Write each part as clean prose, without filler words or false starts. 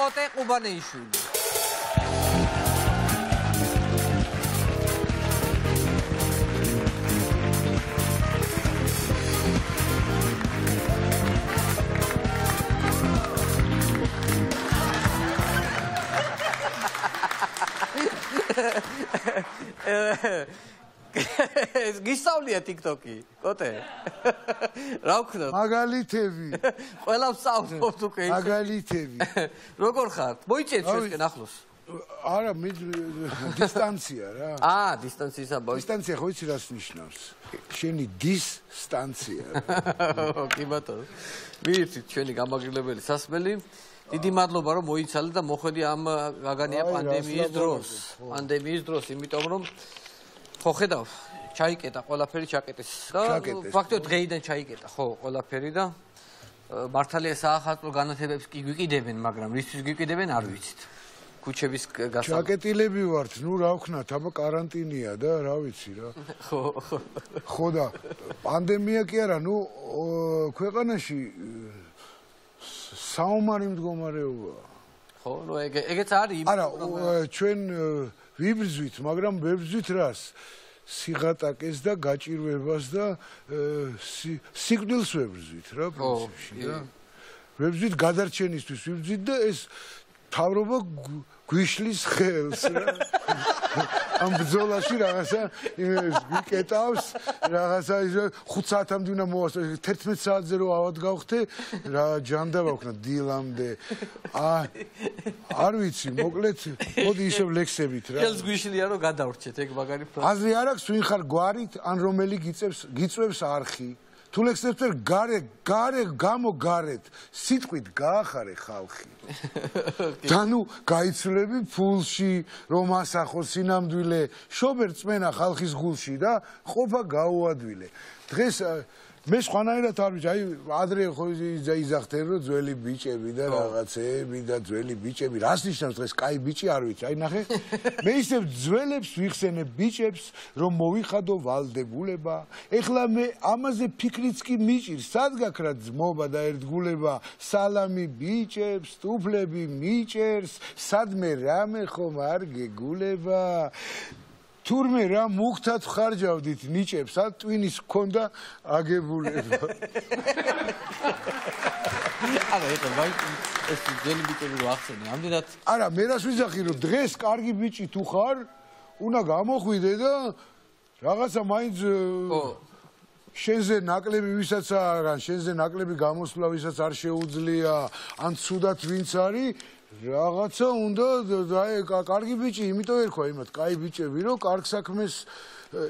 ყოტე ყუბანეიშვილი. გისწავლია TikTok-ი, კოტე. რა ვქნა? მაგალითები. ყველა ვსწავლობ უკვე ის. მაგალითები. როგორ ხარ? მოიწიეთ ჩვენსკენ ახლოს. არა, დისტანცია რა. დისტანციის ამბავი. დისტანცია ხო იცი რას ნიშნავს? შენი დისტანცია. კი ბატონო. მიირთით ჩვენი გამაგრილებელი სასმელი. დიდი მადლობა რომ მოიცალე და მოხვედი ამ გაგანია პანდემიის დროს. პანდემიის დროს, იმიტომ რომ ხო ხედავ, ჩაიკეტა ყველაფერი ჩაკეტეს. ფაქტობრივად დღეიდან ჩაიკეტა, ხო, ყველაფერი და მართალია საახალწლო განათლებებს კი გვიყიდებენ, მაგრამ რისთვის გვიყიდებენ არ ვიცით. ქუჩების გასა. ჩაკეტილები ვართ, ნუ რა ვქნათ, აბა კარანტინია და რა ვიცი რა. ხო. ხო და პანდემია კი არა, ნუ ქვეყანაში საომარი მდგომარეობაა. ხო, ნუ ეგეც არის. არა, ჩვენ ვიბრძვით, მაგრამ ვებრძვით რას? სიღატაკეს და გაჭირვებას და სიკვდილს ვებრძვით რა პრინციპში რა. ვებრძვით გადარჩენისთვის ვიბრძვით და ეს თავრობა გვიშლის ხელს რა. ამ ბრძოლაში რაღაცა ვიკეტავს, რაღაცა 5 საათამდე უნდა მოვასწრო, 11 საათზე რო ავად გავხდე, რა ჯანდაბა ვქნა დილამდე. არ ვიცი, მოკლედ, მოდი ისევ ლექსებით რა. ხელს გვიშლია რომ გადავრჩეთ, ეგ მაგარი ფრაზა. აზრი არ აქვს ვინ ხარ გვარით, ან რომელი გიწევს არხი. თუ ლექსებს გარე გამოგარეთ, სიტყვით გაახარე ხალხი. და ნუ გაიცვლები ფულში, რომ ასახო სინამდვილე, შობერ წმენა ხალხის გულში და ყოფა გაუადვილე. დღეს მე სხვანაირად არ ვიცი, აი ადრე ხო იზახდნენ რომ ძველი ბიჭები და რაღაცეები და ძველი ბიჭები, რას ნიშნავს დღეს კაი ბიჭი არ ვიცი. აი ნახე, მე ისევ ძველებს ვიხსენებ ბიჭებს, რომ მოვიხადო ვალდებულება. ეხლა მე ამაზე ფიქრიც კი მიჭირს, სად გაქრა ძმობა და ერთგულება, სალამი ბიჭებს, ტუფლები მიჭერს, სადმე რამე ხომ არ გეგულება. თურმე რა მუქთად ხარჯავდით ნიჭებს, ტვინის ჰქონდა აგებულება. არა, ეს ძველი ბიჭები რო ახსენე, ამდენად. არა, მე რას ვიზახი რომ დღეს კარგი ბიჭი თუ ხარ, უნდა გამოხვიდე და რაღაცა მაინც შენზე ნაკლები ვისაც არ, შენზე ნაკლები გამოსვლა ვისაც არ შეუძლია, ან ცუდად ვინც არის, რაღაცა უნდა კარგი ბიჭი, იმიტომ ერქვა იმათ, კაი ბიჭები, რომ კარგ საქმეს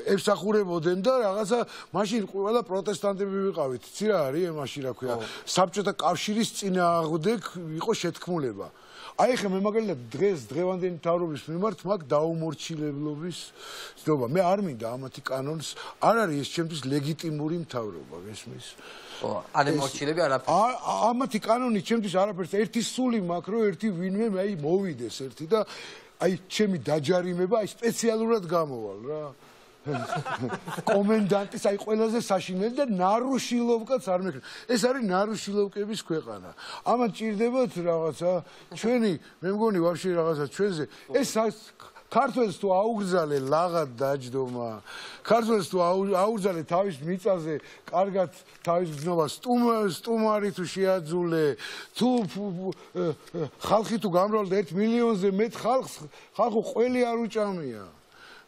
ემსახურებოდნენ და რაღაცა მაშინ ყველა პროტესტანტები ვიყავით. იცი რა არის მაშინ რა ქვია, საბჭოთა კავშირის წინააღმდეგ იყო შეთქმულება. აი ხე მე მაგალითად დღევანდელი მთავრობის მიმართ მაგ დაუმორჩილებლობის ცდობა. მე არ მინდა ამათი კანონს, არ არის ეს ჩემთვის ლეგიტიმური მთავრობა, გესმის? არ მორჩილები არაფერს. ამათი კანონი ჩემთვის არაფერს. ერთი სული მაქვს, რომ ერთი ვინმე აი მოვიდეს ერთი და აი ჩემი დაჯარიმება აი სპეციალურად გამოვალ რა. კომენდანტის აი ყველაზე საშინელი და ნარუშილოვკაც არ მექნება. ეს არის ნარუშილოვკების ქვეყანა. ამან ჭირდებათ რაღაცა ჩვენი, მე მგონი ვაფშე რაღაცა ჩვენზე ეს ქართველს თუ აუგზალე ლაღად დაჯდომა, ქართველს თუ აუგზალე თავის მიწაზე, კარგად თავის გზნობა სტუმარი თუ შეაძულე, თუ ხალხი თუ გამრავლდა 1 მილიონზე მეტ ხალხო ყველი არ უჭამია.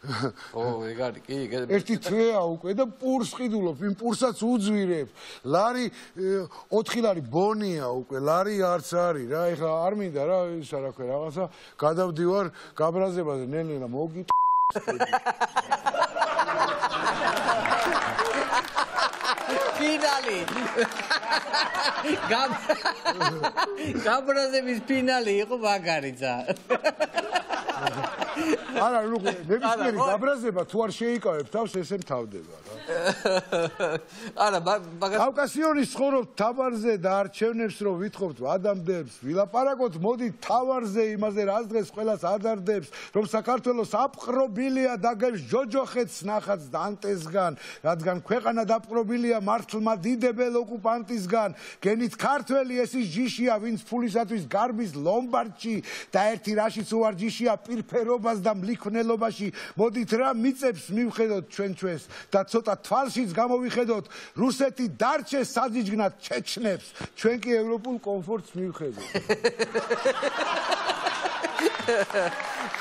ეგ არის კი ერთი თვეა უკვე და პურს ყიდულობ, იმ პურსაც უძვირებ. ლარი 4 ლარი ბონია უკვე, ლარი არც არის რა, ეხლა არ მინდა რა, ისა რა ქვია, რაღაცა გადავდივარ გაბრაზებაზე, ნელ-ნელა მოგი ფინალი. გაბრაზების ფინალი იყო მაგარი ძა. არა, ნუ ნებისმიერი გაბრაზება თუ არ შეიკავებ თავს, ესე მთავდება რა. არა, მაგას კავკასიონის ცხოვრობ თაბარზე და არჩევნებს რომ ვითხოვთ ადამიანებს, ვილაპარაკოთ, მოდი თავარზე იმაზე რა დღეს ყველას ადარდებს, რომ საქართველოს აპყრობილია დაგებს ჯოჯოხეთს ნახაც დანტესგან, რადგან ქვეყანა დაპყრობილია მართლმა დიდებელ ოკუპანტისგან, გენით ქართველი ეს ის ჯიშია, ვინც ფულისათვის გარბის ლომბარდში და ერთი რაშიც უარ ჯიშია პირფერობას და მლიქვნელობაში, მოდით რა მიწებს მივხედოთ ჩვენს და ცოტა თვალშიც გამოვიხედოთ რუსეთი დარჩეს საძიჯგნად ჩეჩნებს, ჩვენ კი ევროპულ კომფორტს მივხედოთ.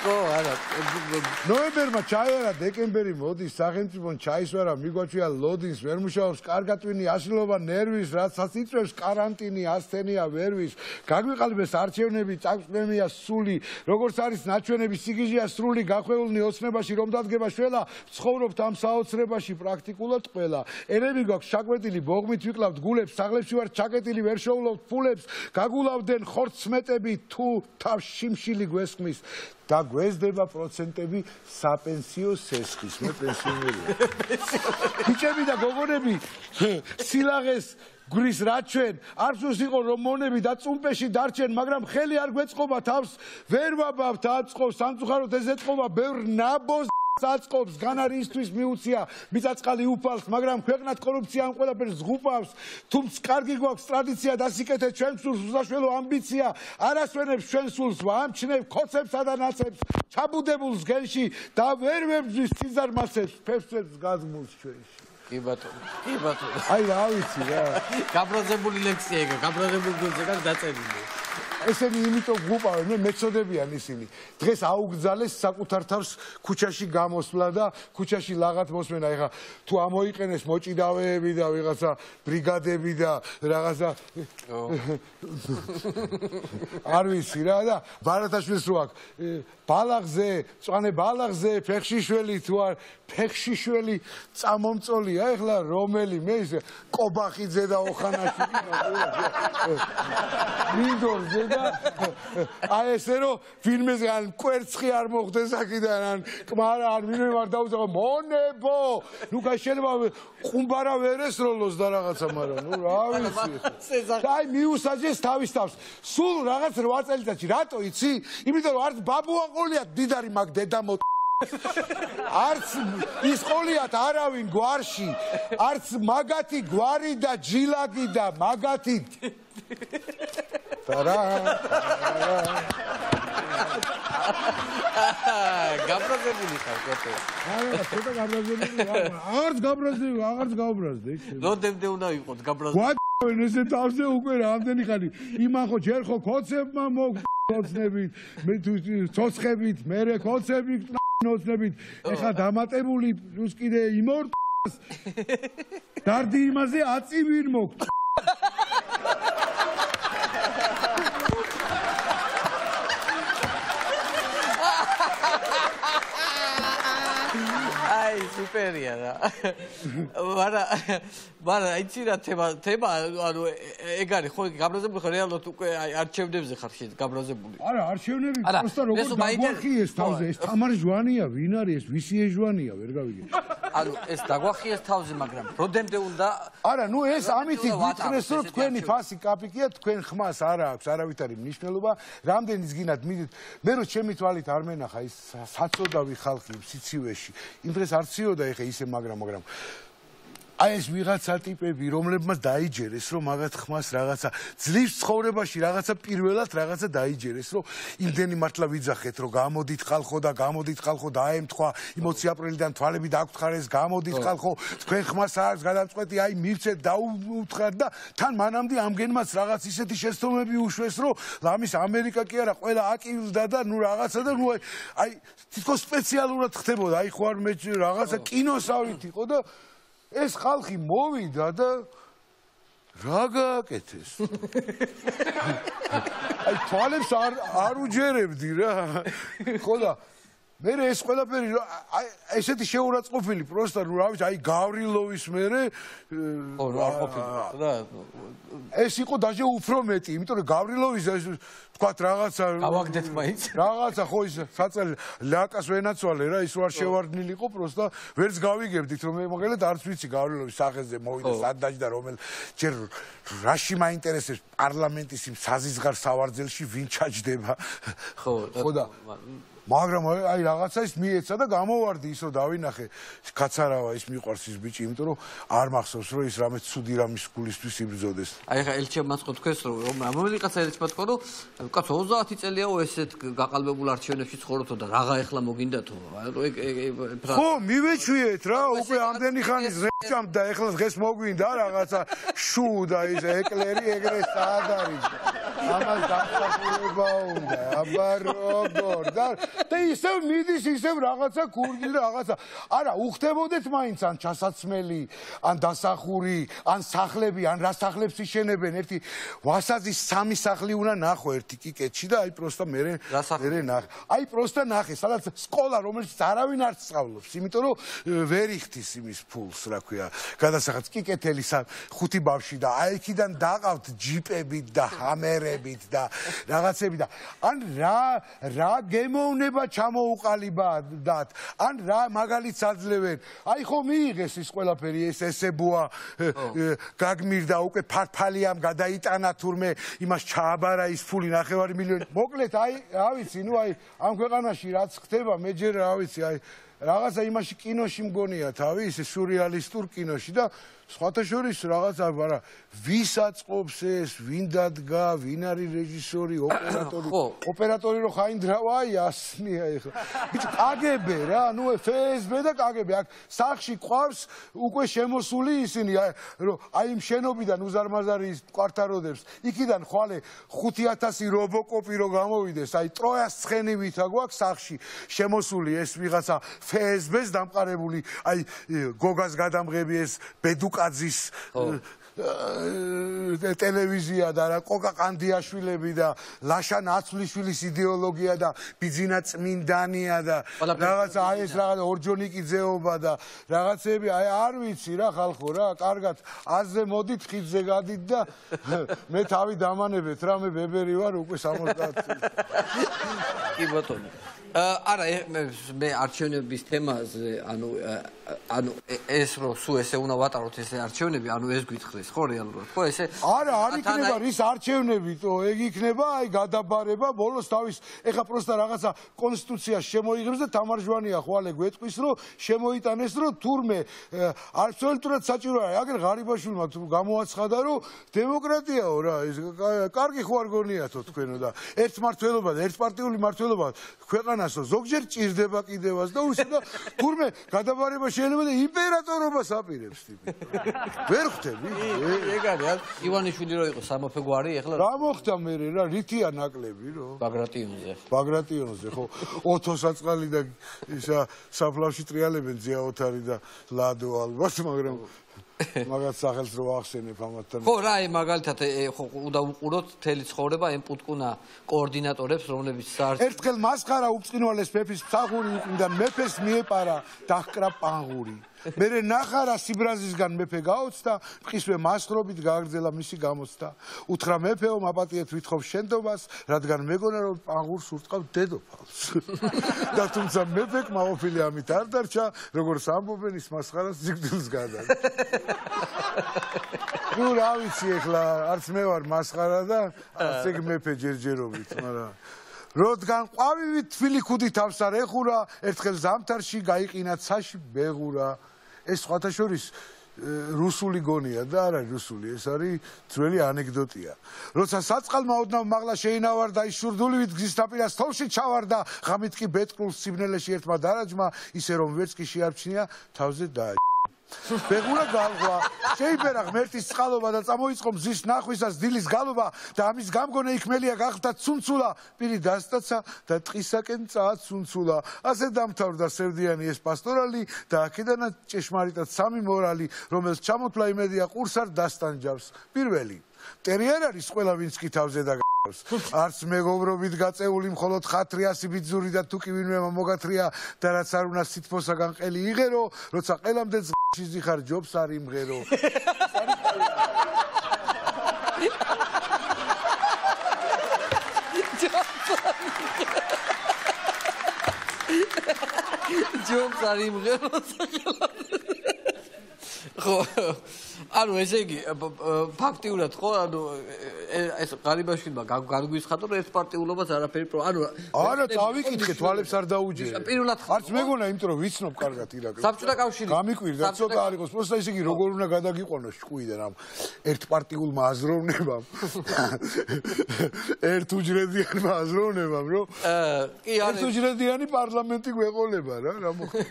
ხო, არა. ნოემბერმა ჩაიარა, დეკემბერი მოდის, სახელმწიფომ ჩაისვარა, მიგვაჩვია ლოდინს, ვერ მუშაობს, კარგად ტვინი, აშლილობა ნერვის, რასაც იწვევს კარანტინი, ასთენია ვერვის, გაგვიყალბეს არჩევნები, წაქვს პრემია სული, როგორც არის ნაჩვენები, სიგიჟეა სრული, გახვეულნი ოცნებაში, რომ დადგება შველა, ცხოვრობთ ამ საოცრებაში პრაქტიკულად ყველა. ერები გვაქვს ჩაკვეტილი, ბოღმით ვიკლავთ გულებს, საღლებში ვარ ჩაკეტილი, ვერ შოულობთ ფულებს, გაგულავდნენ ხორცმეტები, თუ თავს შიმშილი გვესხმის. და გვესდება პროცენტები საპენსიო სესხის, მე პენსიონერია. ბიჭები და გოგონები, სილაღეს გვრის რა ჩვენ, არცოს იყო რომ მონები და წუმპეში დარჩენ, მაგრამ ხელი არ გვეწყობა თავს, ვერ ვაბავთ აწყობს, სამწუხაროდ ეს ეთყობა ბევრ ნაბოს აწყობს, განარისთვის მიუცია, მიწაწყალი უფალს, მაგრამ ქვეყნად კორუფცია ამ ყველაფერს ზღუპავს, თუმცა კარგი გვაქვს ტრადიცია და სიკეთე ჩვენ სულს უსაშველო ამბიცია, არასვენებს ჩვენ სულს, ვამჩნევ ქოცებსა და ნაცებს, ჩაბუდებულს გენში და ვერ ვებძვის ციზარმასებს, ფესვებს გაზმულს ჩვენში. კი ბატონო, კი ბატონო. აი რა ვიცი რა. გაბრაზებული ლექსია ეგ, გაბრაზებული გულზე გარ დაწერილი. ესენი იმიტომ გუპავენ, მე მეწოდებიან ისინი. დღეს აუგზალეს საკუთარ თავს ქუჩაში გამოსვლა და ქუჩაში ლაღად მოსმენა. ეხა თუ ამოიყენეს მოჭიდავეები და ვიღაცა ბრიგადები და რაღაცა არ ვიცი რა და ბარათაშვილს რო აქვს ბალაღზე, წვანე ბალაღზე, ფეხშიშველი თუ არ ფეხშიშველი წამომწოლია, ეხლა რომელი მე ის კობახიძე და ოხანაში მინდორზე და აი ესე რომ ვინმეს ან კვერცხი არ მოხდეს აქედან ან კმარა არ ვინმე არ დაუძაღო მონებო ნუ გაშენება ყუმბარა ვერ ესროლოს და რაღაცა მაგრამ ნუ რა ვიცი აი მიუსაჯეს თავის თავს სულ რაღაც 8 წელიწადში რატო იცი იმიტომ რომ არც ბაბუა ყოლიათ დიდარი მაგ დედამო არც ის ყოლიათ არავინ გვარში არც მაგათი გვარი და ჯილაგი და მაგათი გაბრაზებული ხარ კეთე. არა, ცოტა გაბრაზებული ვარ. აღარც გაბრაზები, აღარც გავბრაზდი. როდემდე უნდა იყოთ გაბრაზებული. ვაი, ესე თავზე უკვე რამდენი ხანი. იმან ხო ჯერ ხო კოცებმა მოგწნებით, მე თუ ცოცხებით, მერე კოცებით, ნოცნებით. ეხა დამატებული პლუს კიდე იმორტს. დარდი იმაზე აწივინ მოგ. აი სუპერია რა. მაგრამ იცი რა თემა ანუ ეგ არის ხო გაბრაზებული ხო რეალურად უკვე აი არჩევნებზე ხარ შე გაბრაზებული. არა არჩევნები просто როგორ დაგვახიეს თავზე ეს თამარ ჟვანია ვინ არის ეს ვისი ეჟვანია ვერ გავიგე. ანუ ეს დაგვახიეს თავზე მაგრამ როდემდე უნდა არა ნუ ეს ამითი გითხრეს რომ თქვენი ფასი კაპიკია თქვენ ხმას არა აქვს არავითარი მნიშვნელობა რამდენის გინათ მიდით მე რო ჩემი თვალით არ მენახა ის საწოდავი ხალხი სიცივეში იმ დღეს არ ციოდა ეხა ისე მაგრამ აი ეს ვიღაცა ტიპები რომლებმაც დაიჯერეს რომ მაგათ ხმას რაღაცა ძლივს ცხოვრებაში რაღაცა პირველად რაღაცა დაიჯერეს რომ იმდენი მართლა ვიძახეთ რომ გამოდით ხალხო დაემთხვა 20 აპრილიდან თვალები დაგვთხარეს გამოდით ხალხო თქვენ ხმას არის გადამწყვეტი აი მივცეთ დაუთხართ და თან მანამდე ამგენმაც რაღაც ისეთი შეცდომები უშვეს რომ ლამის ამერიკა კი არა ყველა აკივლდა და ნუ რაღაცა და ნუ აი თითქოს სპეციალურად ხდებოდა აი ხო არ მე რაღაცა კინოსავლით იყო და ეს ხალხი მოვიდა და რა გააკეთეს? აი თვალებს არ უჯერებდი რა. ხო და მე ეს ყველაფერი ესეთი შეურაცხყოფილი პროსტა რა ვიცი აი გავრილოვის მერე ხო რა ყოფილი რა ეს იყო დაჟე უფრო მეტი იმიტომ რომ გავრილოვის თქვა რაღაცა გავაგდეთ მაინც რაღაცა ხო ის საწელი ლაკას ვენაცვალე რა ის ვარ შევარდნილი იყო პროსტა ვერც გავიგებდით რომ მე მოგელეთ არც ვიცი გავრილოვის სახეზე მოვიდა სად დაჯდა რომელ ჯერ რაში მაინტერესებს პარლამენტის იმ საზისგარ სავარძელში ვინ ჩაჯდება ხო და მაგრამ აი რაღაცა ის მიეცა და გამოვარდი ის რომ დავინახე კაცარავა ის მიყვარს ის ბიჭი იმიტომ რომ არ მახსოვს რომ ის რამე ცუდი რამის გულისთვის იბრძოდეს აი ხა ელჩემ მაწყო თქვენს რომ რომელიღაცა ელჩმა თქვა რომ კაცო 30 წელიაო ესეთ გაყალბებულ არჩევნებში ცხოვრობთო და რაღა ეხლა მოგინდათო ხო მივეჩვიეთ რა უკვე ამდენი ხანის რეჭამ და ეხლა დღეს მოგვინდა რაღაცა შუ და ის ეკლერი ეგრე სად არის ამას დამსახურება უნდა აბა როგორ და ისევ მიდის ისევ რაღაცა ქურდი რაღაცა არა უხდებოდეთ მაინც ან ჩასაცმელი ან დასახური ან სახლები ან რა სახლებს იშენებენ ერთი ვასაძის 3 სახლი უნდა ნახო ერთი კიკეთში და აი პროსტა მერე ნახე აი პროსტა ნახე სადაც სკოლა რომელიც არავინ არ სწავლობს იმიტომ რომ ვერ იხდის იმის ფულს რა ქვია გადასახადს კიკეთელი 5 ბავშვი და აი იქიდან დაყავთ ჯიპებით და ჰამერებით და რაღაცები და ან რა გემოვნება ჩამოუყალიბდათ ან რა მაგალითს აძლევენ აი ხო მიიღეს ის ყველაფერი ეს ესებოა გაგმირდა უკვე ფარფალიამ გადაიტანა თურმე იმას ჩააბარა ის ფული 9 მილიონი მოკლედ აი რა ვიცი ნუ აი ამ ქვეყანაში რაც ხდება მე ჯერ რა ვიცი აი რაღაცა იმაში კინოში მგონია თავი ისე სურეალისტურ კინოში და სხვათა შორის რაღაცა არა ვის აწყობს ეს ვინ დადგა ვინ არის რეჟისორი ოპერატორი რო ხაინდრავაი ასნია ეხლა ბიჭო კგბ რა ნუ ფსბ და კგბ აქ სახში ყავს უკვე შემოსული ისინი რომ აი იმ შენობიდან უზარმაზარი კვარტაროდებს იქიდან ხვალე 5000 რობოკოპი რო გამოვიდეს აი ტროიას ცხენივითა გვაქვს სახში შემოსული ეს ვიღაცა ფსბ-ს დამყარებული აი გოგას გადამღები ეს ბედუკაძის ტელევიზია და რა კოკა ყანდიაშვილები და ლაშა ნაცვლიშვილის იდეოლოგია და ბიძინა წმინდანია და რაღაცა აი ეს რაღაცა ორჯონიკიძეობა და რაღაცები აი არ ვიცი რა ხალხო რა კარგად აზზე მოდით ხიდზე გადით და მე თავი დამანებეთ რა მე ბებერი ვარ უკვე 70 კი ბატონო არა მე არჩევნების თემაზე ანუ ეს რო სულ ესე უნდა ვატაროთ ეს არჩევნები ანუ ეს გითხრეს ხო რეალურად ხო ესე არა არ იქნება რის არჩევნები თო ეგ იქნება აი გადაბარება ბოლოს თავის ეხა პროსტა რაღაცა კონსტიტუცია შემოიღებს და თამარჯვანია ხვალე გვეტყვის რომ შემოიტანეს რომ თურმე აბსოლუტურად საჭირო არის აგერ ღარიბაშვილმა თუ გამოაცხადა რომ დემოკრატიაო რა ეს კარგი ხო არ გონიათო თქვენო და ერთმართველობა და ერთპარტიული მმართველობა ქვეყანასო ზოგჯერ ჭირდება კიდევაც და უსე და თურმე გადაბარება შეიძლება და იმპერატორობას აპირებს ტიპი ვერ ხვდები ეგ არის ივანიშვილი რო იყო სამეფო გვარი ეხლა რა მოხდა მე რა რითია ნაკლები რო ბაგრატიონზე ხო ოთოსაწყალი და ისა საფლავში ტრიალებენ ზეაოთარი და ლადო ალბათ მაგრამ მაგათ სახელს რო ახსენებ ამათთან ხო რა მაგალითად ხო უნდა უყუროთ მთელი ცხოვრება იმ პუტკუნა კოორდინატორებს რომლებიც ერთხელ მასხარა უწყინვალეს მეფის მსახური უყიდა მეფეს მიეპარა დაჰკრა პანღური მერე ნახარა სიბრაზისგან მეფე გაოცდა მყისვე მასხრობით გააგრძელა მისი გამოცდა უთხრა მეფეო მაპატიეთ ვითხოვ შენდობას რადგან მეგონა რომ პანღურს ურტყავ დედოფალს და თუმცა მეფე კმაყოფილი ამით არ დარჩა როგორც ამბობენ ის მასხარას ზიგდილს გადაგა ნუ რა ვიცი ეხლა არც მე ვარ მასხარა და არც ეგ მეფე ჯერჯერობით მაგრამ რადგან ყვავივით თბილი ქუდი თავს არ ეხურა ერთხელ ზამთარში გაიყინა ცაში ბეღურა ეს სხვათა შორის რუსული გონია და არა რუსული ეს არის ძველი ანეკდოტია როცა საწყალმა ოდნავ მაღლა შეინავარდა ის შურდულივით გზის ნაპირას თოვში ჩავარდა ღამით კი ბეთკრულს სიბნელეში ერთმა დარაჯმა ისე რომ ვერც კი შეარჩნია თავზე და ბეღურა გავღვა შეიბერა ღმერთის წყალობა და წამოიწყო მზის ნახვისას დილის გალობა და ამის გამგონე იქმელია გახდა ცუნცულა პირი დასტაცა და ტყისაკენ წააცუნცულა ასე დამთავრდა სევდიანი ეს პასტორალი და აქედანაც ჭეშმარიტად სამი მორალი რომელს ჩამოთვლა იმედია ყურს არ დასტანჯავს პირველი მტერი არ არის ყველა ვინც კი თავზე და არც მეგობრობით გაწეული მხოლოდ ხათრია სიბიძური და თუ კი ვინმე მოგათრია და რაც არ უნდა სითბოსაგან ყელი იღერო, როცა ყელამდე ზღში ხარ ჯობს არ იმღერო. ჯობს არ იმღერო. ხო, ანუ ესე იგი ფაქტიურად ხო, ანუ ეს ღარიბაშვილმა განგვისხატო რომ ეს პარტიულობაც არაფერი ანუ არა, წავიკითხე, თვალებს არ დაუჯერე. პირველად არც მეგონა, იმიტომ რომ ვიცნობ კარგად ირაკლი. საბჭოთა კავშირი. გამიკვირდა, ცოტა არ იყოს. პროსტა ესე იგი როგორ უნდა გადაგიყვანოს ჭკუიდან ამ ერთპარტიულმა აზროვნებამ. ერთუჯრედიანმა აზროვნებამ, რომ კი არის. ერთუჯრედიანი პარლამენტი გვეყოლება რა, რა მოხდა.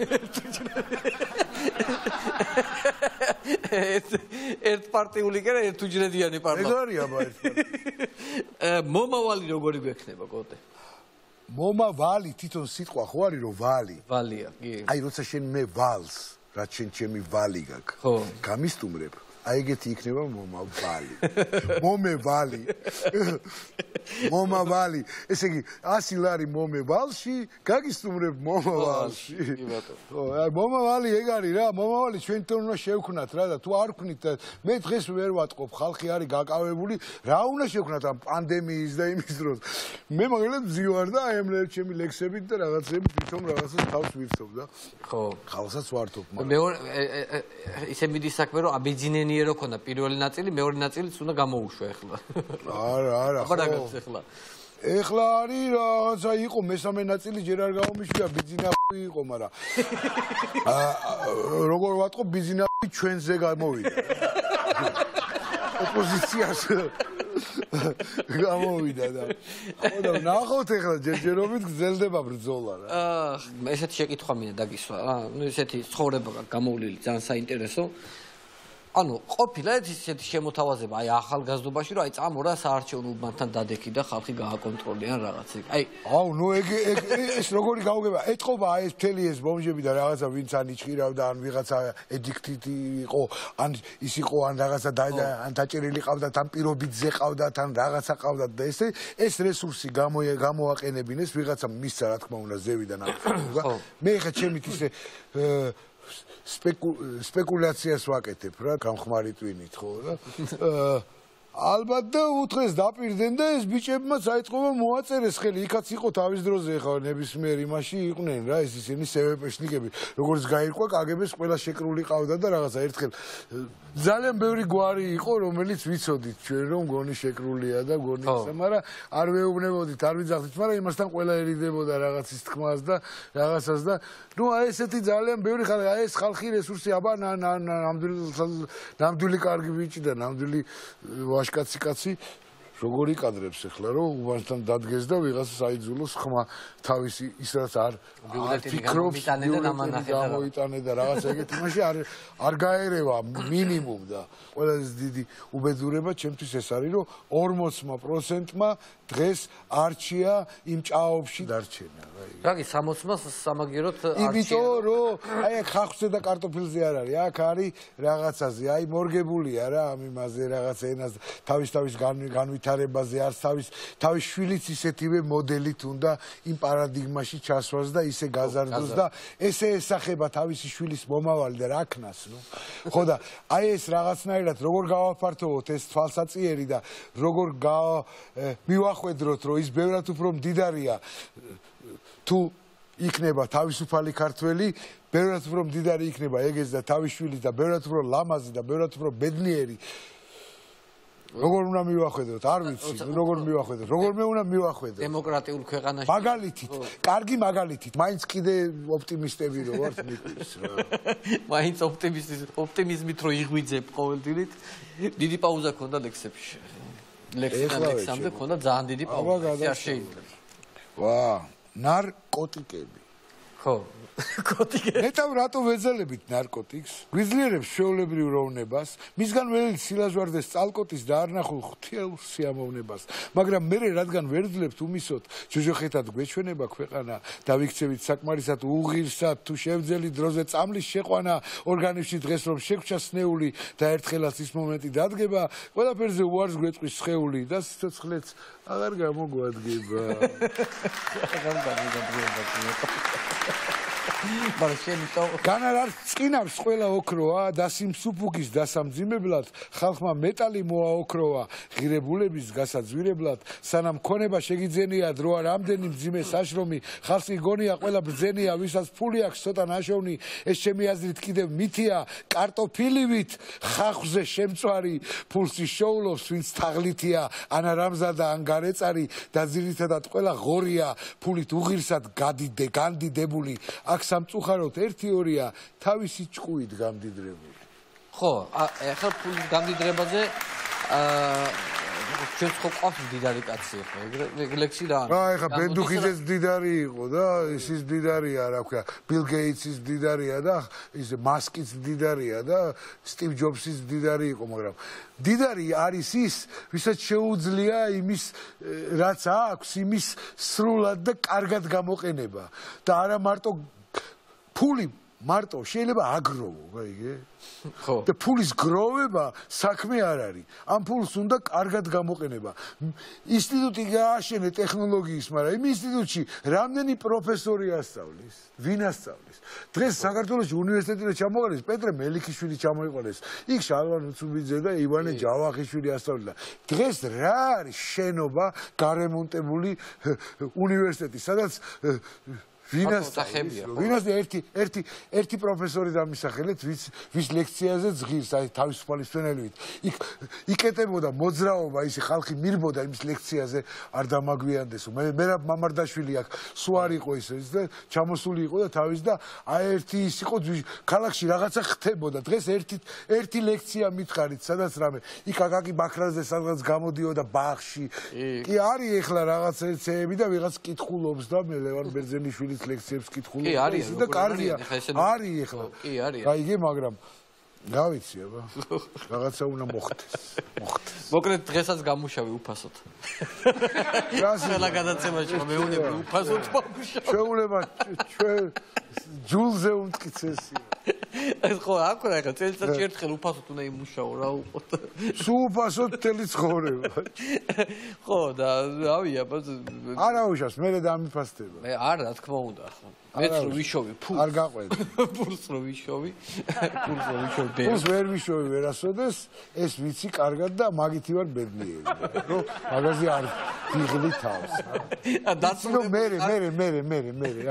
ერთპარტიული კი არა, ერთუჯრედიანი პარლამენტი. ეგ არის აბა ერთპარტიული. მომავალი როგორი გვექნება, კოტე? მომავალი თვითონ სიტყვა ხო არის რომ ვალი. ვალია, კი. აი როცა შენ მე ვალს, რაც შენ ჩემი ვალი გაქვს. ხო. გამისტუმრებ. აი ეგეთი იქნება მომავალი. მომევალი. მომავალი. ესე იგი 100 ლარი მომევალში, გაგისტუმრებ მომავალში. კი ბატონო. ხო, აი მომავალი ეგ არის რა, მომავალი ჩვენ თვითონ უნდა შევქნათ რა და თუ არ ვქნით და მე დღეს ვერ ვატყობ, ხალხი არის გაკავებული, რა უნდა შევქნათ ამ პანდემიის და იმის დროს. მე მაგალითად მზივარ და აი ამ ჩემი ლექსებით და რაღაცებით თვითონ რაღაცას თავს ვირთობ და ხო, ხალხსაც ვართობ მაგრამ მეორე ისე მიდის საქმე რომ აბეძინენიერო ქონდა პირველი ნაწილი, მეორე ნაწილიც უნდა გამოუშვა ახლა. არა, აბა რაგაც ახლა. ეხლა არის რაღაცა იყო მესამე ნაწილი ჯერ არ გამომიშვია ბიზინაფი იყო, მაგრამ როგორ ვატყობ ბიზინაფი ჩვენზე გამოვიდა. ოპოზიციას გამოვიდა და ხო და ნახოთ ეხლა ჯერჯერობით გრძელდება ბრძოლა რა. ესეთი შეკითხვა მინდა დაგისვა რა. ნუ ესეთი ცხოვრება გამოვლილი ძალიან საინტერესო. ანუ ყოფილა ესეთი შემოთავაზება აი ახალგაზრდობაში რომ აი წამორა საარჩევნო უბანთან დადექი და ხალხი გააკონტროლიან რაღაც ეგ. აუ ნუ ეგ ეს როგორი გაუგება? ეთყობა აი ეს მთელი ეს ბომჟები და რაღაცა ვინც ან იჭირავდა ან ვიღაცა ედიქტიტი იყო ან ის იყო ან რაღაცა ან დაჭერილი ყავდათ ან პირობითზე ყავდათ ან რაღაცა ყავდათ და ეს რესურსი გამოაყენებინეს ვიღაცა მისცა რა თქმა უნდა ზევიდან ამ. მე ხა ჩემით ისე სპეკულაციას ვაკეთებ რა გამხმარი ტვინით ხო და ალბათ და უთხრეს დაპირდნენ და ეს ბიჭებმაც აიწყობა მოაწერეს ხელი იქაც იყო თავის დროზე ხა ნებისმიერ იმაში იყვნენ რა ეს ისინი სევეპეშნიკები როგორც გაირკვა კგბ-ს ყველა შეკრული ყავდა და რაღაცა ერთხელ ძალიან ბევრი გვარი იყო რომელიც ვიცოდით ჩვენ რომ გონი შეკრულია და გონი ისე მაგრამ არ ვეუბნებოდით არ ვიძახდით მაგრამ იმასთან ყველა ერიდებოდა რაღაცის თქმას და რაღაცას და ნუ აი ესეთი ძალიან ბევრი ხალხი აი ეს ხალხი რესურსი აბა ნამდვილი კარგი ბიჭი და ნამდვილი ვაშკაცი კაცი როგორი კადრებს ახლა რომ უბანთან დადგეს და ვიღაცას აიძულოს ხმა თავისი ის რაც არ ფიქრობს გამოიტანე და რაღაც ეგეთი მაშინ არ გაერევა მინიმუმ და ყველაზე დიდი უბედურება ჩემთვის ეს არის რომ 40%-მა დღეს არჩია იმ ჭაობში დარჩენა რა კი 60-მა სამაგიეროდ არჩია იმიტომ რომ აი აქ ხახზე და კარტოფილზე არ არის აქ არის რაღაცაზე აი მორგებულია რა ამ იმაზე რაღაც ენას თავის განვითარებაზე არც თავის შვილიც ისეთივე მოდელით უნდა იმ პარადიგმაში ჩასვას და ისე გაზარდოს და ესე ესახება თავისი შვილის მომავალი და რა ქნას ნუ ხო და აი ეს რაღაცნაირად როგორ გავაფართოვოთ ეს თვალსაწიერი და როგორ მივახვედროთ რომ ის ბევრად უფრო მდიდარია თუ იქნება თავისუფალი ქართველი ბევრად უფრო მდიდარი იქნება ეგეც და თავის შვილის და ბევრად უფრო ლამაზი და ბევრად უფრო ბედნიერი როგორ უნდა მივახვედროთ არ ვიცი როგორ მივახვედროთ როგორ უნდა მივახვედროთ დემოკრატიულ ქვეყანაში მაგალითით კარგი მაგალითით მაინც კიდე ოპტიმისტები რო ვართ მიკვირს რა მაინც ოპტიმიზმით რო იღვიძებ ყოველდღიურად დიდი პაუზა ქონდა ლექსებში ლექსამდე ქონდა ძალიან დიდი პაუზა შეიძლება ვა ნარკოტიკები ხო. კოტიკე. ნეტავ რატო ვეძალებით ნარკოტიკს? გვიძლიერებს შეულებრივ როვნებას, მისგან ველით სილაჟვარდეს წალკოტის და არნახულ ღვთიაურ სიამოვნებას, მაგრამ მე რადგან ვერ ვძლებთ უმისოთ, ჯოჯოხეთად გვეჩვენება ქვეყანა, დავიქცევით საკმარისად უღირსად, თუ შევძელით დროზე წამლის შეყვანა, ორგანიზმში დღეს რომ შეგვჭა სნეული და ერთხელაც ის მომენტი დადგება, ყველაფერზე უარს გვეტყვის სხეული და სიცოცხლეც აღარ გამოგვადგება. განარ წინავს ყველა ოქროა და სიმსუფუგის დასამძიმებლად ხალხმა მეტალი მოაოქროა ღირებულების გასაძვირებლად სანამ ქონება შეგიძენია დროა რამდენი მძიმე საშრომი ხალხს გონია ყველა ბრძენია ვისაც ფული აქვს ცოტა ნაშოვნი ეს ჩემი აზრით კიდევ მითია კარტოფილივით ხახვზე შემწვარი ფულსი შოულობს ვინც თაღლითია ან რამზადა ან გარეწარი და ძირითადად ყველა ღორია ფულით უღირსად განდიდებული აქ სამწუხაროდ 1-2-ია თავისი ჭკუით გამდიდრებული. ხო, ახლა ფულის გამდიდრებაზე ჩვენც ხო ყავს მდიდარი კაცი ხო, ეგ ლექსი რა არის? ახლა ბენდუხიძეც მდიდარი იყო და ისიც მდიდარია, რა ქვია, ბილ გეიტსიც მდიდარია და ის მასკიც მდიდარია და სტივ ჯობსიც მდიდარი იყო, მაგრამ მდიდარი არის ის, ვისაც შეუძლია იმის რაც აქვს, იმის სრულად და კარგად გამოყენება და არა მარტო ფული მარტო შეიძლება აგროვო, გაიგე? ხო. და ფულის გროვება საქმე არ არის. ამ ფულს უნდა კარგად გამოყენება. ინსტიტუტი გააშენე ტექნოლოგიის, მაგრამ იმ ინსტიტუტში რამდენი პროფესორი ასწავლის? ვინ ასწავლის? დღეს საქართველოში უნივერსიტეტში ჩამოყალიბეს პეტრე მელიქიშვილი ჩამოიყოლეს. იქ შალვა ნუცუბიძე და ივანე ჯავახიშვილი ასწავლიდა. დღეს რა არის შენობა გარემონტებული უნივერსიტეტი, სადაც ვინას ერთი პროფესორი დამისახელეთ ვის ლექციაზე ზღირს აი თავისუფალი სვენელივით იკეტებოდა მოძრაობა ისი ხალხი მირბოდა იმის ლექციაზე არ დამაგვიანდესო მე მამარდაშვილი აქ სულ არ იყო ის და ჩამოსული იყო და თავის და აი ერთი ის იყო ქალაქში რაღაცა ხდებოდა დღეს ერთი ლექცია მითხარით სადაც რამე იქ აკაკი ბაქრაძე სადღაც გამოდიოდა ბაღში კი არის ეხლა რაღაც ერთეები და ვიღაც კითხულობს და მე ლევან ბერძენიშვილი ლექციებს კითხულობ და კარგია არის ეხლა კი არის გაიგე მაგრამ რა ვიცი აბა რაღაცა უნდა მოხდეს მოკლედ დღესაც გამუშავე უფასოდ ყველა გადაცემაში მეუბნები უფასოდ გამუშავე შეულება ჩვენ ჯულზე უმტკიცესია ეს ხო აქ რა ხა წელიწადში ერთხელ უფასოდ უნდა იმუშაო რა უყოთ სულ უფასოდ მთელი ცხოვრება ხო და რავი აბა არა უშავს მე დამიფასდება მე არა რა თქმა უნდა ხო მეც რო ვიშოვი ფულს არ გაყვედი ფულს რო ვიშოვი ფულს ვერ ვიშოვი ვერასოდეს ეს ვიცი კარგად და მაგითი ვარ ბედნიერი რომ მაგაზე არ ვიღლი თავს დაცულ მე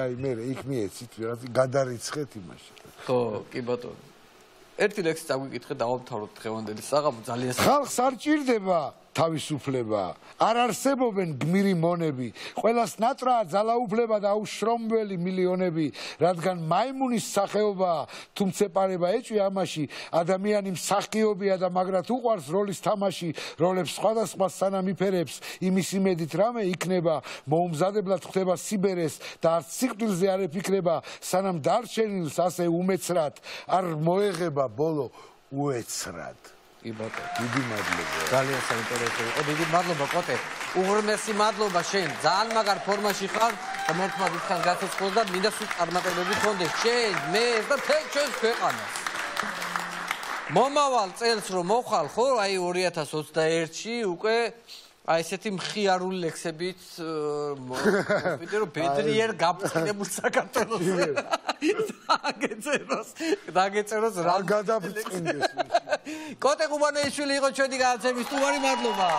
აი მე იქ მიეცით ვიღაც გადარიცხეთ იმაში ხო კი ბატონო ერთი ლექსი წაგვიკითხე დავამთავროთ დღევანდელი საღამო ძალიან ხალხს არ ჭირდება თავისუფლება არ არსებობენ გმირი მონები ყველას ნატრაა ძალაუფლება და უშრომველი მილიონები რადგან მაიმუნის სახეობა თუმცეპარება ეჭვი ამაში ადამიანი მსახიობია და მაგრად უყვარს როლის თამაში როლებს სხვადასხვა სანამ იფერებს იმის იმედით რამე იქნება მოუმზადებლად ხდება სიბერეს და არც სიკვდილზე არ ეფიქრება სანამ დარჩენილს ასე უმეცრად არ მოეღება ბოლო უეცრად კი ბატონო დიდი მადლობა ძალიან საინტერესო იყო დიდი მადლობა კოტე უღრმესი მადლობა შენ ძალიან მაგარ ფორმაში ხარ და მართლა დიდხანს გაცოცხლო და მინდა სულ წარმატებები გქონდეს შენ მე და თელ ჩვენს ქვეყანას მომავალ წელს რომ მოხალ ხო აი 2021-ში უკვე აი ესეთი მხიარული ლექსებით ვიდე რომ ბედნიერ გაფრთხილებულ საქართველოს დაგეწეროს რა გადაფრთხინდეს კოტე ყუბანეიშვილი იყო ჩვენი განაცემის სტუმარი მადლობა